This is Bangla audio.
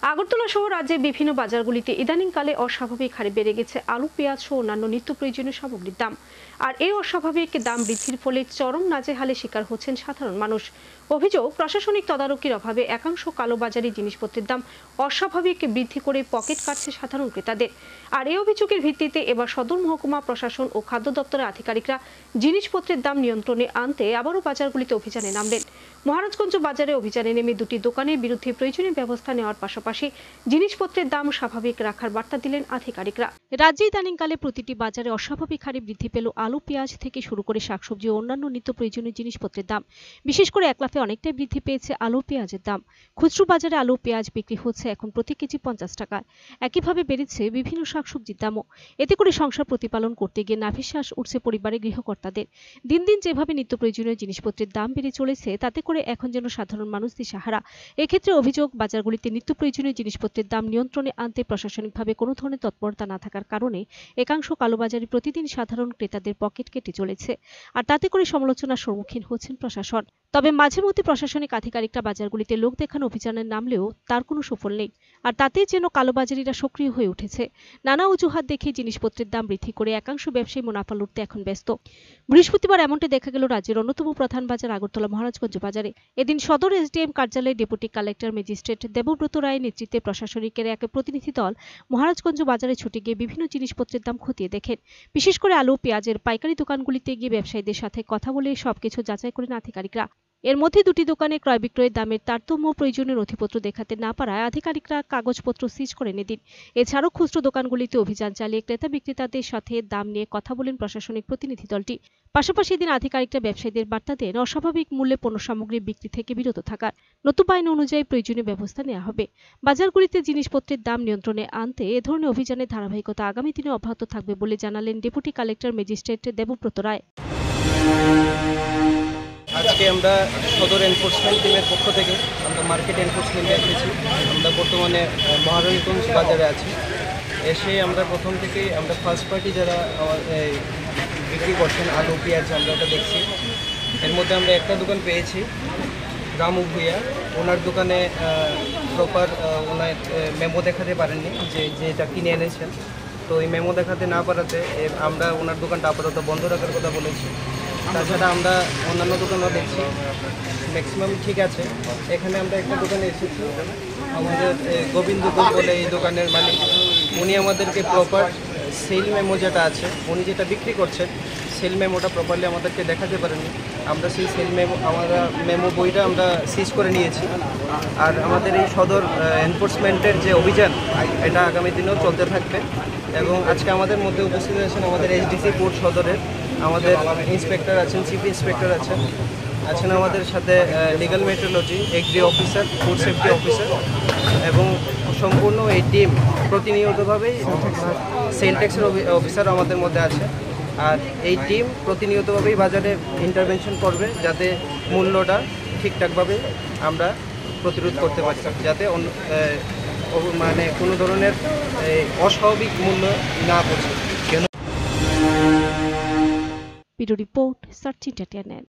আগরতলা সহ রাজ্যের বিভিন্ন বাজারগুলিতে ইদানিংকালে অস্বাভাবিক হারে বেড়ে গেছে আলু, পেঁয়াজ সহ অন্যান্য নিত্য প্রয়োজনীয় সামগ্রীর দাম। আর এই অস্বাভাবিক দাম বৃদ্ধির ফলে চরম নাজেহালে শিকার হচ্ছেন সাধারণ মানুষ। অভিযোগ, প্রশাসনিক তদারকির অভাবে একাংশ কালোবাজারি জিনিসপত্রের দাম অস্বাভাবিক বৃদ্ধি করে পকেট কাটছে সাধারণ ক্রেতাদের। আর এই অভিযোগের ভিত্তিতে এবার সদর মহকুমা প্রশাসন ও খাদ্য দপ্তরের আধিকারিকরা জিনিসপত্রের দাম নিয়ন্ত্রণে আনতে আবারও বাজারগুলিতে অভিযানে নামলেন। মহারাজগঞ্জ বাজারে অভিযানে নেমে দুটি দোকানের বিরুদ্ধে প্রয়োজনীয় ব্যবস্থা নেওয়ার পাশাপাশি জিনিসপত্রের দাম স্বাভাবিক রাখার বার্তা দিলেন আধিকারিকরা। রাজ্যে ইদানিংকালে প্রতিটি বাজারে অস্বাভাবিক হারে বৃদ্ধি পেল আলু, পেঁয়াজ থেকে শুরু করে শাকসবজি ও অন্যান্য নিত্য প্রয়োজনীয় জিনিসপত্রের দাম। বিশেষ করে একলাফে অনেকটাই বৃদ্ধি পেয়েছে আলু, পেঁয়াজের দাম। খুচরো বাজারে আলু, পেঁয়াজ বিক্রি হচ্ছে এখন প্রতি কেজি 50 টাকায়। একইভাবে বেড়েছে বিভিন্ন শাকসবজির দামও। এতে করে সংসার প্রতিপালন করতে গিয়ে নাভিশ্বাস উঠছে পরিবারের গৃহকর্তাদের। দিন দিন যেভাবে নিত্য প্রয়োজনীয় জিনিসপত্রের দাম বেড়ে চলেছে, তাতে করে এখন যেন সাধারণ মানুষ দিশাহারা। এক্ষেত্রে অভিযোগ, বাজারগুলিতে নিত্য প্রয়োজনীয় জিনিসপত্রের দাম নিয়ন্ত্রণে আনতে প্রশাসনিকভাবে কোনো ধরনের তৎপরতা না থাকার কারণে একাংশ কালোবাজারি প্রতিদিন সাধারণ ক্রেতাদের পকেট কেটে চলেছে। আর তাতে করে সমালোচনার সম্মুখীন হচ্ছেন প্রশাসন। তবে মাঝে মধ্যে প্রশাসনিক আধিকারিকরা বাজারগুলিতে লোক দেখানো অভিযানের নামলেও তার কোনো সুফল নেই। আর তাতেই যেন কালোবাজারিরা সক্রিয় হয়ে উঠেছে। নানা অজুহাত দেখে জিনিসপত্রের দাম বৃদ্ধি করে একাংশ ব্যবসায়ী মুনাফা লুটতে এখন ব্যস্ত। বৃহস্পতিবার এমনটা দেখা গেল রাজ্যের অন্যতম প্রধান বাজার আগরতলা মহারাজগঞ্জ বাজারে। এদিন সদর এসডিএম কার্যালয়ে ডেপুটি কালেক্টর ম্যাজিস্ট্রেট দেবব্রত রায়ের নেতৃত্বে প্রশাসনিকের এক প্রতিনিধি দল মহারাজগঞ্জ বাজারে ছুটে গিয়ে বিভিন্ন জিনিসপত্রের দাম খতিয়ে দেখেন। বিশেষ করে আলু, পেঁয়াজের পাইকারি দোকানগুলিতে গিয়ে ব্যবসায়ীদের সাথে কথা বলে সবকিছু যাচাই করেন আধিকারিকরা। এর মধ্যে দুটি দোকানে ক্রয় বিক্রয়ের দামের তারতম্য প্রয়োজনীয় নথিপত্র দেখাতে না পারায় আধিকারিকরা কাগজপত্র সিজ করে এনে দিন। এছাড়াও খুচরো দোকানগুলিতে অভিযান চালিয়ে ক্রেতা বিক্রেতাদের সাথে দাম নিয়ে কথা বলেন প্রশাসনিক প্রতিনিধি দলটি। পাশাপাশি এদিন আধিকারিকরা ব্যবসায়ীদের বার্তা দেন অস্বাভাবিক মূল্যে পণ্য সামগ্রী বিক্রি থেকে বিরত থাকার। নতুন আইন অনুযায়ী প্রয়োজনীয় ব্যবস্থা নেওয়া হবে। বাজারগুলিতে জিনিসপত্রের দাম নিয়ন্ত্রণে আনতে এ ধরনের অভিযানের ধারাবাহিকতা আগামী দিনে অব্যাহত থাকবে বলে জানালেন ডেপুটি কালেক্টর ম্যাজিস্ট্রেট দেবব্রত রায়। আজকে আমরা সদর এনফোর্সমেন্ট টিমের পক্ষ থেকে আমরা মার্কেট এনফোর্সমেন্টে এসেছি। আমরা বর্তমানে মহারাজগঞ্জ বাজারে আছি। এসে আমরা প্রথম থেকেই আমরা ফার্স্ট পার্টি যারা বিক্রি করছেন আলু, পেঁয়াজ, আমরা ওটা দেখছি। এর মধ্যে আমরা একটা দোকান পেয়েছি, রামু ভুইয়া। ওনার দোকানে প্রপার ওনার মেমো দেখাতে পারেননি যেটা কিনে এনেছেন। তো এই মেমো দেখাতে না পারাতে আমরা ওনার দোকানটা আপাতত বন্ধ রাখার কথা বলেছি। তাছাড়া আমরা অন্যান্য দোকানও দেখছি, ম্যাক্সিমাম ঠিক আছে। এখানে আমরা একটা দোকানে এসেছি, আমাদের গোবিন্দ বলে এই দোকানের মালিক, উনি আমাদেরকে প্রপার সেল মেমো যেটা আছে, উনি যেটা বিক্রি করছেন সেল মেমোটা প্রপারলি আমাদেরকে দেখাতে পারেননি। আমরা সেই সেল মেমো বইটা আমরা সিজ করে নিয়েছি। আর আমাদের এই সদর এনফোর্সমেন্টের যে অভিযান, এটা আগামী দিনেও চলতে থাকবে। এবং আজকে আমাদের মধ্যে উপস্থিত আছেন আমাদের এসডিসি কোর্ট সদরের আমাদের ইন্সপেক্টর আছেন, চিফ ইন্সপেক্টর আছেন আমাদের সাথে legal metrology, agri officer, food safety officer এবং সম্পূর্ণ এই টিম প্রতিনিয়তভাবেই সেল ট্যাক্সের অফিসার আমাদের মধ্যে আছে। আর এই টিম প্রতিনিয়তভাবেই বাজারে ইন্টারভেনশন করবে যাতে মূল্যটা ঠিকঠাকভাবে আমরা প্রতিরোধ করতে পারি, যাতে মানে কোনো ধরনের অস্বাভাবিক মূল্য না পড়ছে। Bureau report, search entertainment.